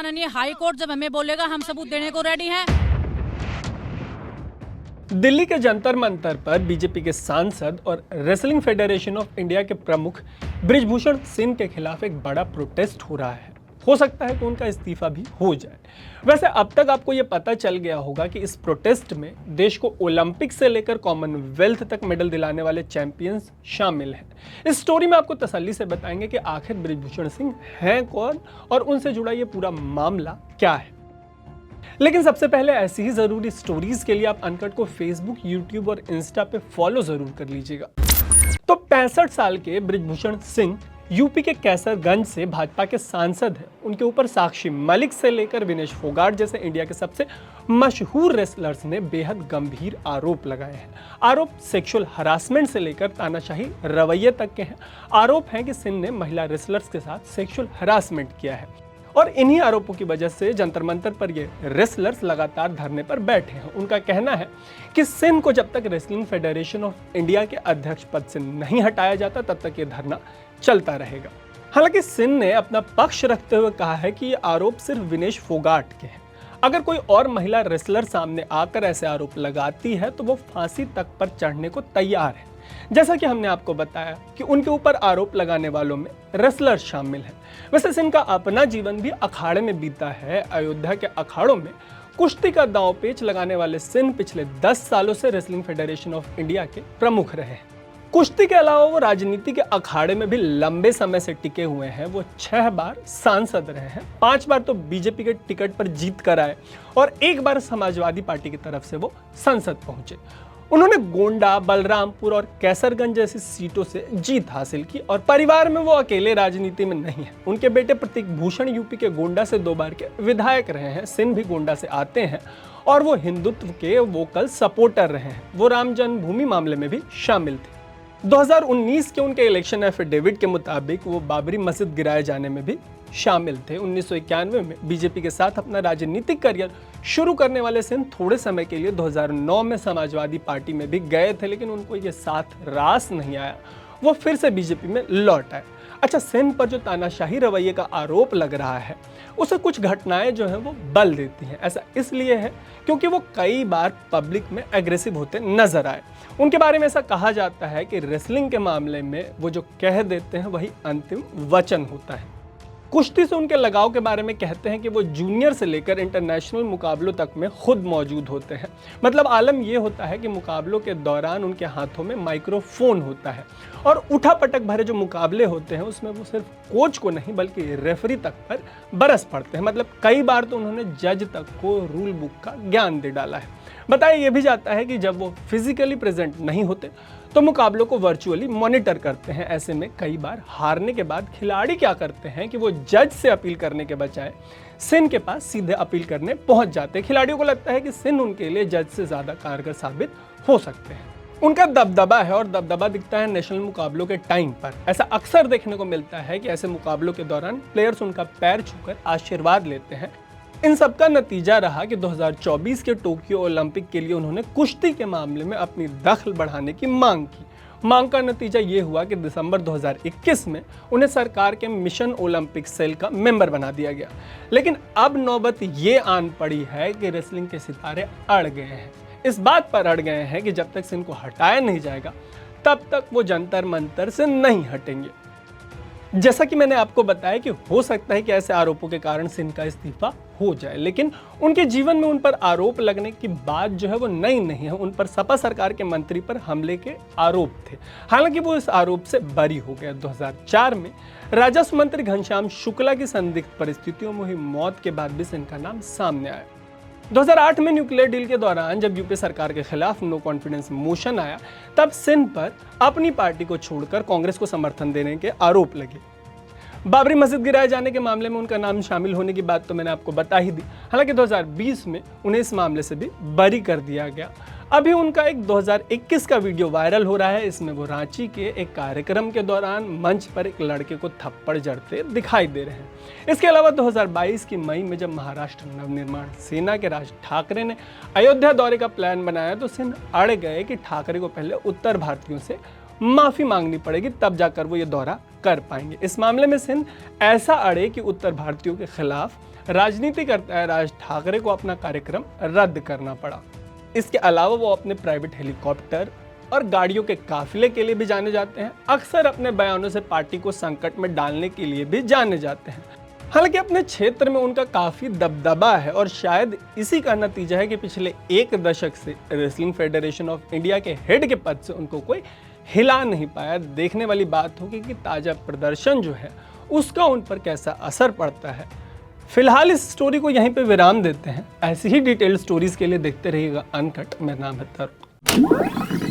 माननीय high court जब हमें बोलेगा हम सबूत देने को रेडी हैं। दिल्ली के जंतर मंतर पर बीजेपी के सांसद और रेसलिंग फेडरेशन ऑफ इंडिया के प्रमुख बृजभूषण सिंह के खिलाफ एक बड़ा प्रोटेस्ट हो रहा है। हो सकता है कि उनका इस्तीफा भी हो जाए। वैसे अब तक आपको ये पता चल गया होगा कि इस प्रोटेस्ट में देश को ओलंपिक से लेकर कॉमनवेल्थ तक मेडल दिलाने वाले चैंपियंस शामिल हैं। इस स्टोरी में आपको तसल्ली से बताएंगे कि आखिर बृजभूषण सिंह हैं कौन और उनसे जुड़ा ये पूरा मामला क्या है। लेकिन सबसे पहले ऐसी ही जरूरी स्टोरीज के लिए आप अनकट को फेसबुक, यूट्यूब और इंस्टा पे फॉलो जरूर कर लीजिएगा। तो 65 साल के बृजभूषण सिंह यूपी के कैसरगंज से भाजपा के सांसद हैं। उनके ऊपर साक्षी मलिक से लेकर विनेश फोगाट जैसे इंडिया के सबसे मशहूर रेसलर्स ने बेहद गंभीर आरोप लगाए हैं। आरोप सेक्सुअल हरासमेंट से लेकर तानाशाही रवैये तक के हैं। आरोप है कि सिंह ने महिला रेसलर्स के साथ सेक्सुअल हरासमेंट किया है और इन्हीं आरोपों की वजह से जंतर मंतर पर ये रेसलर्स लगातार धरने पर बैठे हैं। उनका कहना है कि सिंह को जब तक रेसलिंग फेडरेशन ऑफ इंडिया के अध्यक्ष पद से नहीं हटाया जाता तब तक ये धरना चलता रहेगा। हालांकि सिंह ने अपना पक्ष रखते हुए कहा है कि ये आरोप सिर्फ विनेश फोगाट के हैं। अगर कोई और महिला रेसलर सामने आकर ऐसे आरोप लगाती है तो वो फांसी तक पर चढ़ने को तैयार है। जैसा कि हमने आपको बताया कि उनके ऊपर आरोप लगाने वालों में रेसलर शामिल हैं। वैसे सिंह का अपना जीवन भी अखाड़े में बीता है। अयोध्या के अखाड़ों में कुश्ती का दांव पेच लगाने वाले सिंह पिछले 10 सालों से रेसलिंग फेडरेशन ऑफ इंडिया के प्रमुख रहे हैं। कुश्ती के अलावा वो राजनीति के अखाड़े में भी लंबे समय से टिके हुए हैं। वो 6 बार सांसद रहे हैं, 5 बार तो बीजेपी के टिकट पर जीत कर आए और 1 बार समाजवादी पार्टी की तरफ से वो संसद पहुंचे। उन्होंने गोंडा, बलरामपुर और कैसरगंज जैसी सीटों से जीत हासिल की और परिवार में वो अकेले राजनीति में नहीं है। उनके बेटे प्रतीक भूषण यूपी के गोंडा से 2 बार के विधायक रहे हैं। सिंह भी गोंडा से आते हैं और वो हिंदुत्व के वोकल सपोर्टर रहे हैं। वो राम जन्मभूमि मामले में भी शामिल थे। 2019 के उनके इलेक्शन एफिडेविट के मुताबिक वो बाबरी मस्जिद गिराए जाने में भी शामिल थे। 1991 में बीजेपी के साथ अपना राजनीतिक करियर शुरू करने वाले सिंह थोड़े समय के लिए 2009 में समाजवादी पार्टी में भी गए थे, लेकिन उनको ये साथ रास नहीं आया। वो फिर से बीजेपी में लौट आए। अच्छा, सिंह पर जो तानाशाही रवैये का आरोप लग रहा है उसे कुछ घटनाएं जो हैं वो बल देती हैं। ऐसा इसलिए है क्योंकि वो कई बार पब्लिक में एग्रेसिव होते नजर आए। उनके बारे में ऐसा कहा जाता है कि रेसलिंग के मामले में वो जो कह देते हैं वही अंतिम वचन होता है। कुश्ती से उनके लगाव के बारे में कहते हैं कि वो जूनियर से लेकर इंटरनेशनल मुकाबलों तक में खुद मौजूद होते हैं। मतलब आलम ये होता है कि मुकाबलों के दौरान उनके हाथों में माइक्रोफोन होता है और उठापटक भरे जो मुकाबले होते हैं उसमें वो सिर्फ कोच को नहीं बल्कि रेफरी तक पर बरस पड़ते हैं। मतलब कई बार तो उन्होंने जज तक को रूल बुक का ज्ञान दे डाला है। बताया ये भी जाता है कि जब वो फिजिकली प्रेजेंट नहीं होते तो मुकाबलों को वर्चुअली मॉनिटर करते हैं। ऐसे में कई बार हारने के बाद खिलाड़ी क्या करते हैं कि वो जज से अपील करने के बजाय सिंह के पास सीधे अपील करने पहुंच जाते हैं। खिलाड़ियों को लगता है कि सिंह उनके लिए जज से ज्यादा कारगर साबित हो सकते हैं। उनका दबदबा है और दबदबा दिखता है नेशनल मुकाबलों के टाइम पर। ऐसा अक्सर देखने को मिलता है कि ऐसे मुकाबलों के दौरान प्लेयर्स उनका पैर छूकर आशीर्वाद लेते हैं। इन सब का नतीजा रहा कि 2024 के टोक्यो ओलंपिक के लिए उन्होंने कुश्ती के मामले में अपनी दखल बढ़ाने की मांग की। मांग का नतीजा ये हुआ कि दिसंबर 2021 में उन्हें सरकार के मिशन ओलंपिक सेल का मेंबर बना दिया गया। लेकिन अब नौबत ये आन पड़ी है कि रेसलिंग के सितारे अड़ गए हैं। इस बात पर अड़ गए हैं कि जब तक सिंह को हटाया नहीं जाएगा तब तक वो जंतर मंतर से नहीं हटेंगे। जैसा कि मैंने आपको बताया कि हो सकता है कि ऐसे आरोपों के कारण सिंह का इस्तीफा हो जाए, लेकिन उनके जीवन में उन पर आरोप लगने की बात जो है वो नई नहीं है। उन पर सपा सरकार के मंत्री पर हमले के आरोप थे। हालांकि वो इस आरोप से बरी हो गए। 2004 में राजस्व मंत्री घनश्याम शुक्ला की संदिग्ध परिस्थितियों में हुई मौत के बाद भी सिंह का नाम सामने आया। 2008 में न्यूक्लियर डील के दौरान जब यूपीए सरकार के खिलाफ नो कॉन्फिडेंस मोशन आया तब सिंह पर अपनी पार्टी को छोड़कर कांग्रेस को समर्थन देने के आरोप लगे। बाबरी मस्जिद गिराए जाने के मामले में उनका नाम शामिल होने की बात तो मैंने आपको बता ही दी। हालांकि 2020 में उन्हें इस मामले से भी बरी कर दिया गया। अभी उनका एक 2021 का वीडियो वायरल हो रहा है। इसमें वो रांची के एक कार्यक्रम के दौरान मंच पर एक लड़के को थप्पड़ जड़ते दिखाई दे रहे हैं। इसके अलावा 2022 की मई में जब महाराष्ट्र नवनिर्माण सेना के राज ठाकरे ने अयोध्या दौरे का प्लान बनाया तो सिंह अड़ गए कि ठाकरे को पहले उत्तर भारतीयों से माफी मांगनी पड़ेगी, तब जाकर वो ये दौरा कर पाएंगे। इस मामले में सिंह ऐसा अड़े कि उत्तर भारतीयों के खिलाफ राजनीति करता है राज ठाकरे को अपना कार्यक्रम रद्द करना पड़ा। इसके अलावा वो अपने प्राइवेट हेलीकॉप्टर और गाड़ियों के काफिले के लिए भी जाने जाते हैं। अक्सर अपने बयानों से पार्टी को संकट में डालने के लिए भी जाने जाते हैं। हालांकि अपने क्षेत्र में उनका काफी दबदबा है और शायद इसी का नतीजा है कि पिछले 1 दशक से रेसलिंग फेडरेशन ऑफ इंडिया के हेड के पद से उनको कोई हिला नहीं पाया। देखने वाली बात होगी कि ताजा प्रदर्शन जो है उसका उन पर कैसा असर पड़ता है। फिलहाल इस स्टोरी को यहीं पे विराम देते हैं। ऐसी ही डिटेल स्टोरीज के लिए देखते रहिएगा अनकट। मेरा नाम है तरुण।